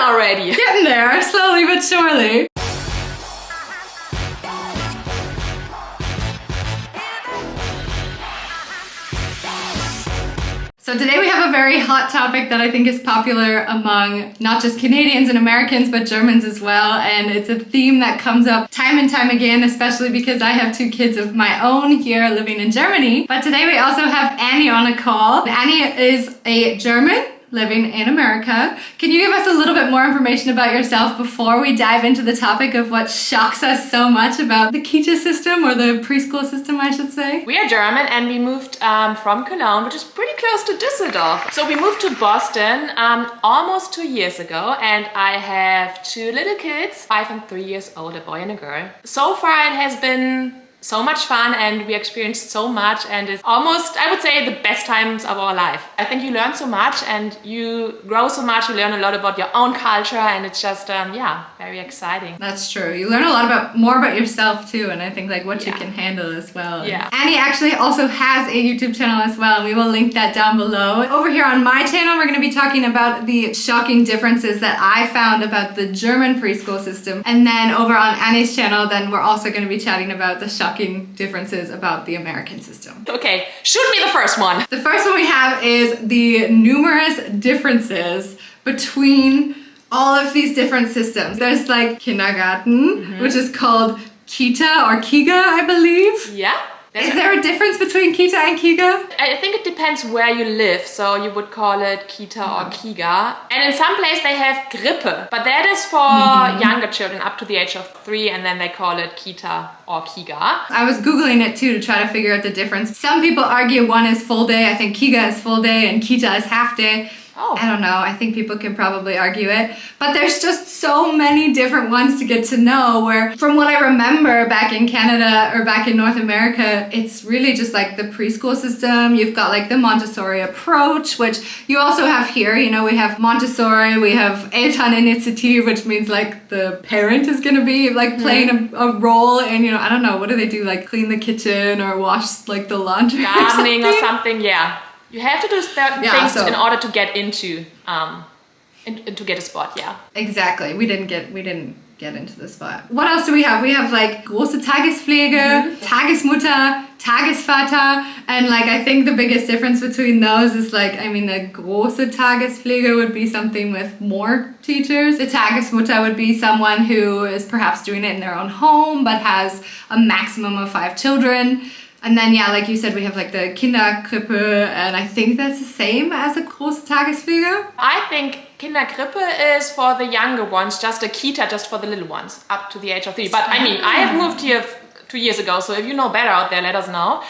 already. Getting there, slowly but surely. So today we have a very hot topic that I think is popular among not just Canadians and Americans, but Germans as well. And it's a theme that comes up time and time again, especially because I have 2 kids of my own here living in Germany. But today we also have Annie on a call. Annie is a German living in America. Can you give us a little bit more information about yourself before we dive into the topic of what shocks us so much about the Kita system, or the preschool system, I should say? We are German and we moved from Cologne, which is pretty close to Düsseldorf. So we moved to Boston almost 2 years ago, and I have 2 little kids, 5 and 3 years old, a boy and a girl. So far it has been so much fun and we experienced so much, and it's almost, I would say, the best times of our life. I think you learn so much and you grow so much, you learn a lot about your own culture, and it's just, very exciting. That's true. You learn a lot more about yourself too, and I think like what you can handle as well. Yeah. Annie actually also has a YouTube channel as well, and we will link that down below. Over here on my channel, we're going to be talking about the shocking differences that I found about the German preschool system, and then over on Annie's channel, then we're also going to be chatting about the shocking differences about the American system. Okay, shoot me the first one. The first one we have is the numerous differences between all of these different systems. There's like kindergarten, which is called Kita or Kiga, I believe. Yeah. Is there a difference between Kita and Kiga? I think it depends where you live, so you would call it Kita or Kiga. And in some places they have Grippe, but that is for younger children up to the age of 3, and then they call it Kita or Kiga. I was Googling it too to try to figure out the difference. Some people argue one is full day, I think Kiga is full day and Kita is half day. Oh. I don't know, I think people can probably argue it. But there's just so many different ones to get to know, where from what I remember back in Canada or back in North America, it's really just like the preschool system. You've got like the Montessori approach, which you also have here. You know, we have Montessori, we have Elterninitiative, which means like the parent is going to be like playing a role in, you know, I don't know, what do they do? Like clean the kitchen or wash like the laundry Gardening or something, yeah. You have to do certain things in order to get into to get a spot, yeah. Exactly. We didn't get into the spot. What else do we have? We have like große Tagespflege, Tagesmutter, Tagesvater, and like I think the biggest difference between those is like, I mean, the große Tagespflege would be something with more teachers. The Tagesmutter would be someone who is perhaps doing it in their own home but has a maximum of 5 children. And then, yeah, like you said, we have like the Kinderkrippe, and I think that's the same as a große Tagespflege. I think Kinderkrippe is for the younger ones, just a Kita just for the little ones, up to the age of 3. But I mean, I have moved here 2 years ago, so if you know better out there, let us know.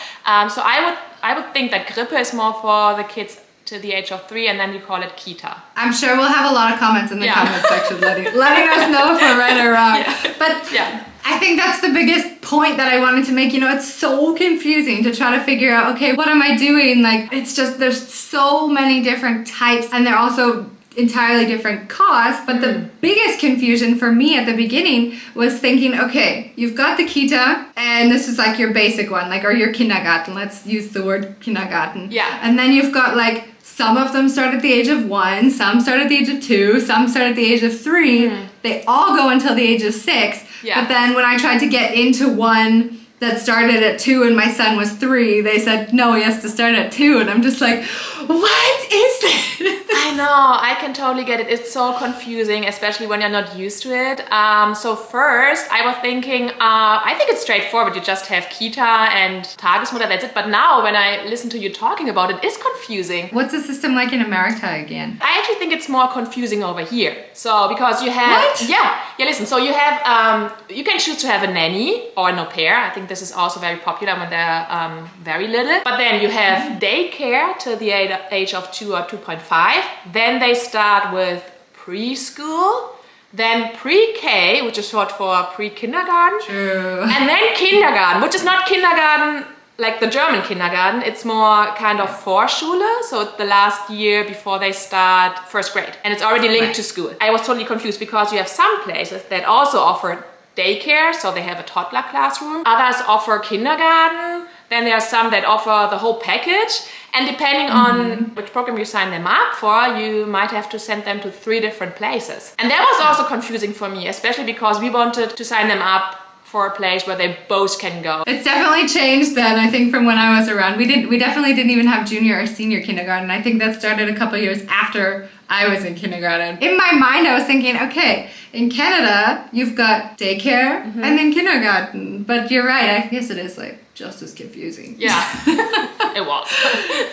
So I would think that Krippe is more for the kids to the age of 3, and then you call it Kita. I'm sure we'll have a lot of comments in the comment section letting us know if we're right or wrong. Yeah. But yeah. I think that's the biggest point that I wanted to make. You know, it's so confusing to try to figure out, okay, what am I doing? Like, it's just, there's so many different types, and they're also entirely different costs. But the biggest confusion for me at the beginning was thinking, okay, you've got the Kita, and this is like your basic one, like, or your Kindergarten. Let's use the word Kindergarten. Yeah. And then you've got like, some of them start at the age of 1, some start at the age of 2, some start at the age of 3. They all go until the age of 6. Yeah. But then when I tried to get into one that started at 2 and my son was 3, they said, no, he has to start at 2. And I'm just like, what is this? I know, I can totally get it. It's so confusing, especially when you're not used to it. So first, I was thinking, I think it's straightforward. You just have Kita and Tagesmutter, that's it. But now, when I listen to you talking about it, it's confusing. What's the system like in America again? I actually think it's more confusing over here. So, because you have... What? Yeah, listen. So you have, you can choose to have a nanny or an au pair. I think this is also very popular when they're very little. But then you have daycare till the age of 2 or 2.5. Then they start with preschool, then pre-K, which is short for pre-kindergarten. True. And then kindergarten, which is not kindergarten like the German kindergarten. It's more kind of Vorschule, so it's the last year before they start first grade. And it's already linked to school. I was totally confused because you have some places that also offer daycare, so they have a toddler classroom. Others offer kindergarten. Then there are some that offer the whole package. And depending on which program you sign them up for, you might have to send them to 3 different places. And that was also confusing for me, especially because we wanted to sign them up for a place where they both can go. It's definitely changed then, I think, from when I was around. We definitely didn't even have junior or senior kindergarten. I think that started a couple years after I was in kindergarten. In my mind, I was thinking, okay, in Canada, you've got daycare and then kindergarten. But you're right, I guess it is like just as confusing. Yeah, it was.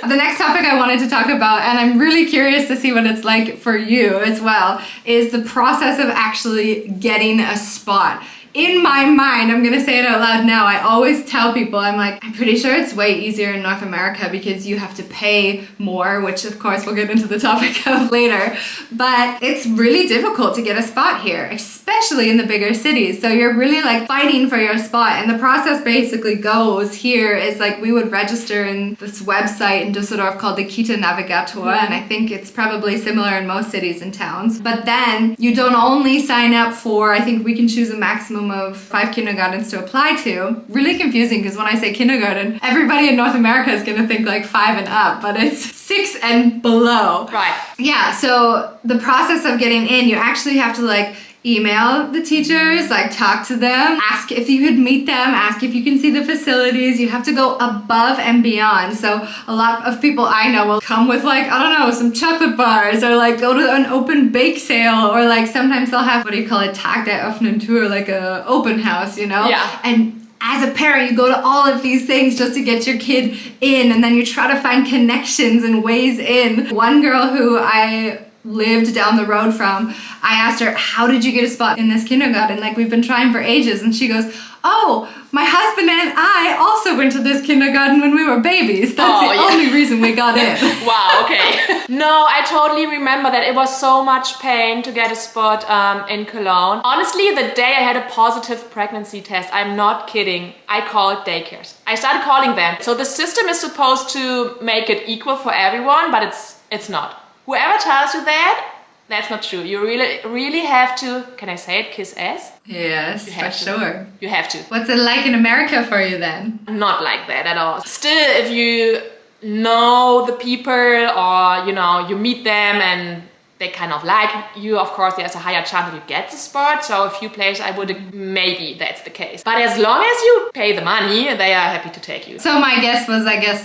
The next topic I wanted to talk about, and I'm really curious to see what it's like for you as well, is the process of actually getting a spot. In my mind, I'm gonna say it out loud now, I always tell people, I'm like, I'm pretty sure it's way easier in North America because you have to pay more, which of course we'll get into the topic of later, but it's really difficult to get a spot here, especially in the bigger cities. So you're really like fighting for your spot, and the process basically goes here is like we would register in this website in Düsseldorf called the Kita Navigator, and I think it's probably similar in most cities and towns. But then you don't only sign up for, I think we can choose a maximum of 5 kindergartens to apply to. Really confusing because when I say kindergarten, everybody in North America is going to think like 5 and up, but it's 6 and below. Right. Yeah, so the process of getting in, you actually have to like email the teachers, like talk to them, ask if you could meet them, ask if you can see the facilities. You have to go above and beyond. So a lot of people I know will come with like, I don't know, some chocolate bars, or like go to an open bake sale, or like sometimes they'll have, what do you call it, Tag der offenen Tür, like a open house, you know? Yeah. And as a parent, you go to all of these things just to get your kid in, and then you try to find connections and ways in. One girl who I lived down the road from, I asked her, how did you get a spot in this kindergarten? Like, we've been trying for ages. And she goes, oh, my husband and I also went to this kindergarten when we were babies. That's the only reason we got in. Wow, okay. No, I totally remember that it was so much pain to get a spot in Cologne. Honestly, the day I had a positive pregnancy test, I'm not kidding, I called daycares. I started calling them. So the system is supposed to make it equal for everyone, but it's not. Whoever tells you that, that's not true. You really have to, can I say it, kiss ass? Yes, for sure. You have to. What's it like in America for you then? Not like that at all. Still, if you know the people, or you meet them and they kind of like you, of course there's a higher chance that you get the spot. So a few places I would, maybe that's the case. But as long as you pay the money, they are happy to take you. So my guess was,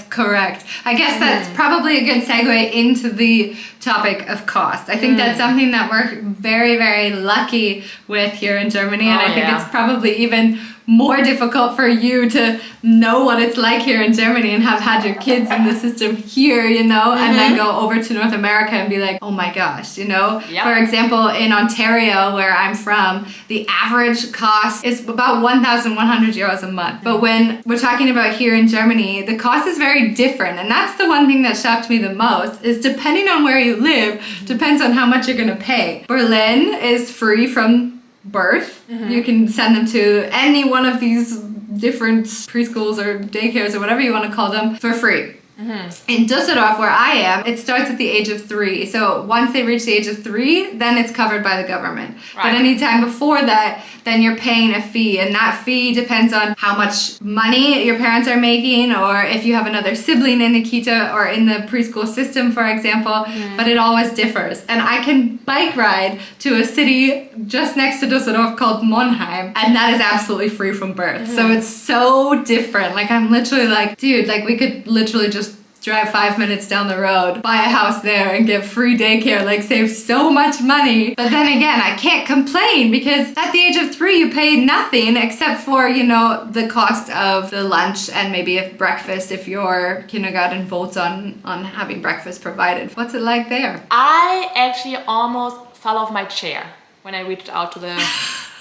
correct. I guess that's probably a good segue into the topic of cost. I think that's something that we're very, very lucky with here in Germany. And I think it's probably even more difficult for you to know what it's like here in Germany and have had your kids in the system here, and then go over to North America and be like, oh my gosh, Yep. For example, in Ontario, where I'm from, the average cost is about 1,100 euros a month. But when we're talking about here in Germany, the cost is very different. And that's the one thing that shocked me the most, is depending on where you live, depends on how much you're gonna pay. Berlin is free from birth. You can send them to any one of these different preschools or daycares or whatever you want to call them for free. In Düsseldorf, where I am, it starts at the age of 3. So once they reach the age of 3, then it's covered by the government. Right. But anytime before that, then you're paying a fee. And that fee depends on how much money your parents are making, or if you have another sibling in the Kita or in the preschool system, for example. But it always differs. And I can bike ride to a city just next to Düsseldorf called Monheim, and that is absolutely free from birth. So it's so different. Like, I'm literally like, dude, like, we could literally just drive 5 minutes down the road, buy a house there, and get free daycare, like save so much money. But then again, I can't complain, because at the age of 3, you pay nothing except for, the cost of the lunch and maybe a breakfast if your kindergarten votes on having breakfast provided. What's it like there? I actually almost fell off my chair when I reached out to the...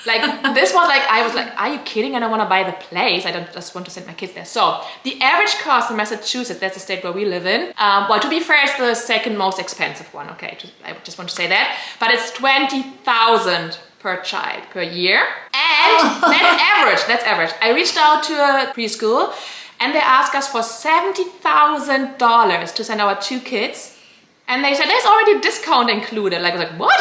this was like, I was like, are you kidding? I don't want to buy the place. I don't just want to send my kids there. So the average cost in Massachusetts, that's the state where we live in. Well, to be fair, it's the second most expensive one. Okay, I just want to say that. But it's 20,000 per child per year. And that's average. I reached out to a preschool and they asked us for $70,000 to send our 2 kids. And they said, there's already a discount included. Like, I was like, what?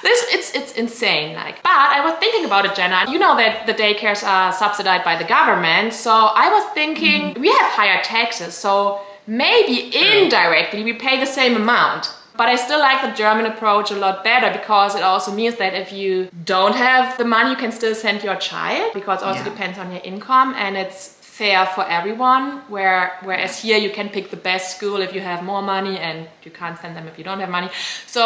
It's insane. Like, but I was thinking about it, Jenna. You know that the daycares are subsidized by the government. So I was thinking we have higher taxes. So maybe indirectly we pay the same amount. But I still like the German approach a lot better because it also means that if you don't have the money, you can still send your child because it also depends on your income and it's fair for everyone. Whereas here you can pick the best school if you have more money and you can't send them if you don't have money. So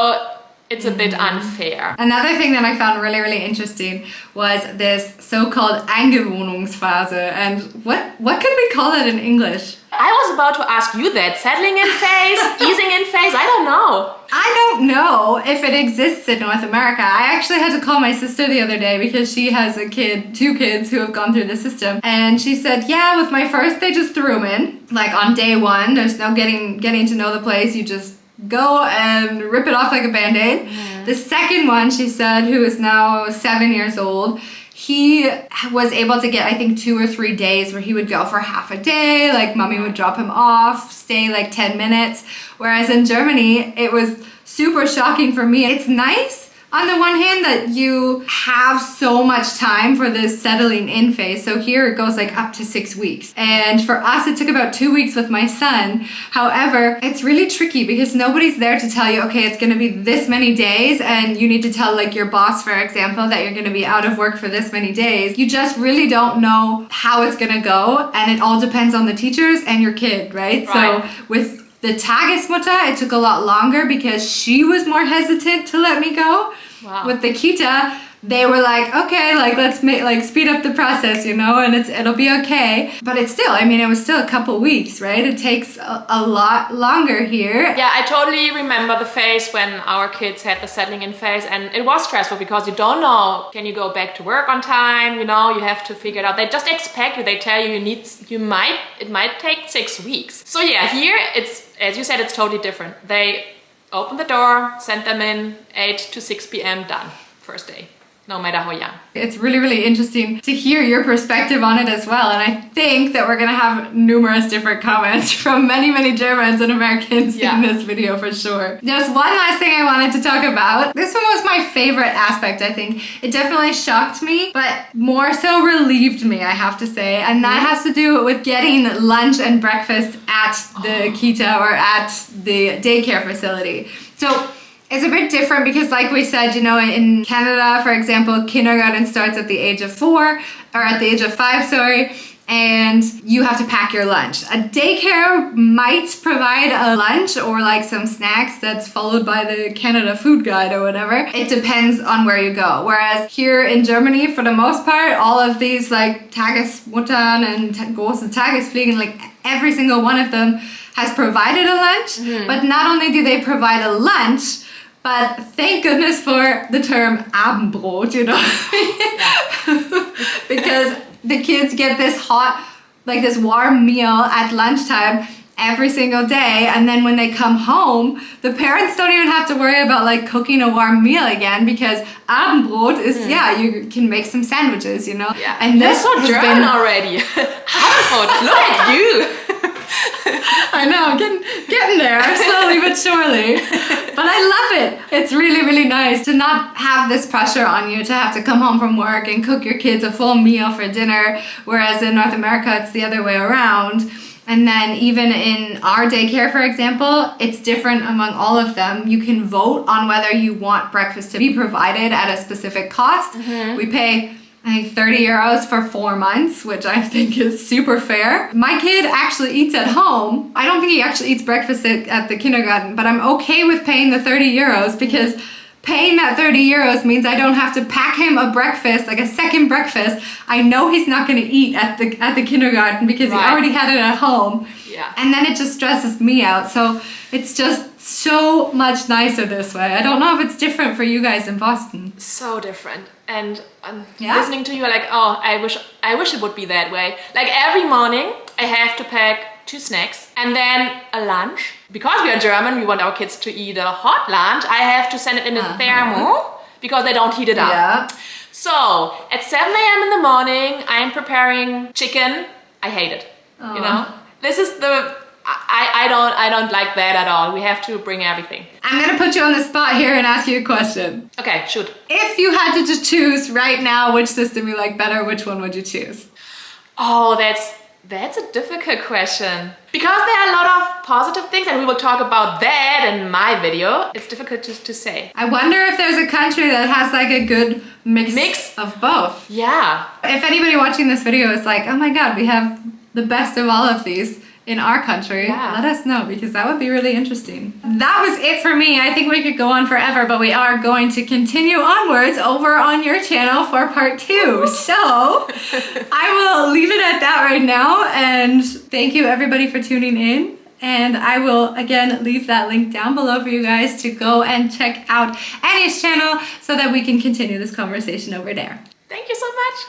it's a bit unfair. Another thing that I found really, really interesting was this so-called Eingewöhnungsphase. And what can we call it in English? I was about to ask you that. Settling in phase, easing in phase, I don't know. I don't know if it exists in North America. I actually had to call my sister the other day because she has two kids who have gone through the system. And she said, yeah, with my first, they just threw them in. Like on day one, there's no getting to know the place. You just go and rip it off like a Band-Aid. The second one, she said, who is now 7 years old, he was able to get, I think, 2 or 3 days where he would go for half a day, like mommy would drop him off, stay like 10 minutes. Whereas in Germany, it was super shocking for me. It's nice on the one hand that you have so much time for this settling in phase. So here it goes like up to 6 weeks. And for us, it took about 2 weeks with my son. However, it's really tricky because nobody's there to tell you, okay, it's gonna be this many days and you need to tell like your boss, for example, that you're gonna be out of work for this many days. You just really don't know how it's gonna go and it all depends on the teachers and your kid, right? So with the Tagesmutter, it took a lot longer because she was more hesitant to let me go. Wow. With the Kita, they were like, okay, like let's speed up the process, you know, and it'll be okay. But it's still, I mean, it was still a couple weeks, right? It takes a lot longer here. Yeah, I totally remember the phase when our kids had the settling in phase, and it was stressful because you don't know, can you go back to work on time? You know, you have to figure it out. They just expect you. They tell you it might take 6 weeks. So yeah, here it's, as you said, it's totally different. They open the door, send them in, 8 to 6 p.m. done, first day. No matter how young. It's really, really interesting to hear your perspective on it as well. And I think that we're gonna have numerous different comments from many, many Germans and Americans in this video for sure. There's one last thing I wanted to talk about. This one was my favorite aspect, I think. It definitely shocked me, but more so relieved me, I have to say. And that has to do with getting lunch and breakfast at the Kita or at the daycare facility. So it's a bit different because like we said, you know, in Canada, for example, kindergarten starts at the age of 4 or at the age of 5, sorry, and you have to pack your lunch. A daycare might provide a lunch or like some snacks that's followed by the Canada food guide or whatever. It depends on where you go. Whereas here in Germany, for the most part, all of these like Tagesmuttern and große Tagesfliegen, like every single one of them has provided a lunch. But not only do they provide a lunch, but thank goodness for the term Abendbrot, you know, because the kids get this hot, like this warm meal at lunchtime every single day. And then when they come home, the parents don't even have to worry about like cooking a warm meal again because Abendbrot is, you can make some sandwiches, you know. Yeah. And this is so German already. Abendbrot, look at you. I know, getting there slowly but surely. But I love it. It's really, really nice to not have this pressure on you to have to come home from work and cook your kids a full meal for dinner, whereas in North America, it's the other way around. And then even in our daycare, for example, it's different among all of them. You can vote on whether you want breakfast to be provided at a specific cost. We pay, I think, 30 euros for 4 months, which I think is super fair. My kid actually eats at home. I don't think he actually eats breakfast at the kindergarten, but I'm okay with paying the 30 euros because paying that 30 euros means I don't have to pack him a breakfast, like a second breakfast. I know he's not gonna eat at the kindergarten because he already had it at home. Yeah. And then it just stresses me out. So it's just so much nicer this way. I don't know if it's different for you guys in Boston. So different. And listening to you, like, oh, I wish it would be that way. Like every morning I have to pack 2 snacks and then a lunch. Because we are German, we want our kids to eat a hot lunch. I have to send it in a thermo because they don't heat it up. Yeah. So at 7 a.m. in the morning, I'm preparing chicken. I hate it. You know, this is the I don't like that at all. We have to bring everything. I'm gonna put you on the spot here and ask you a question. Okay, shoot. If you had to just choose right now which system you like better, which one would you choose? Oh, that's a difficult question. Because there are a lot of positive things, and we will talk about that in my video. It's difficult to say. I wonder if there's a country that has like a good mix of both. Yeah. If anybody watching this video is like, oh my god, we have the best of all of these in our country, let us know, because that would be really interesting. That was it for me. I think we could go on forever, but we are going to continue onwards over on your channel for part 2. So I will leave it at that right now, and thank you everybody for tuning in. And I will again leave that link down below for you guys to go and check out Anni's channel so that we can continue this conversation over there. Thank you so much.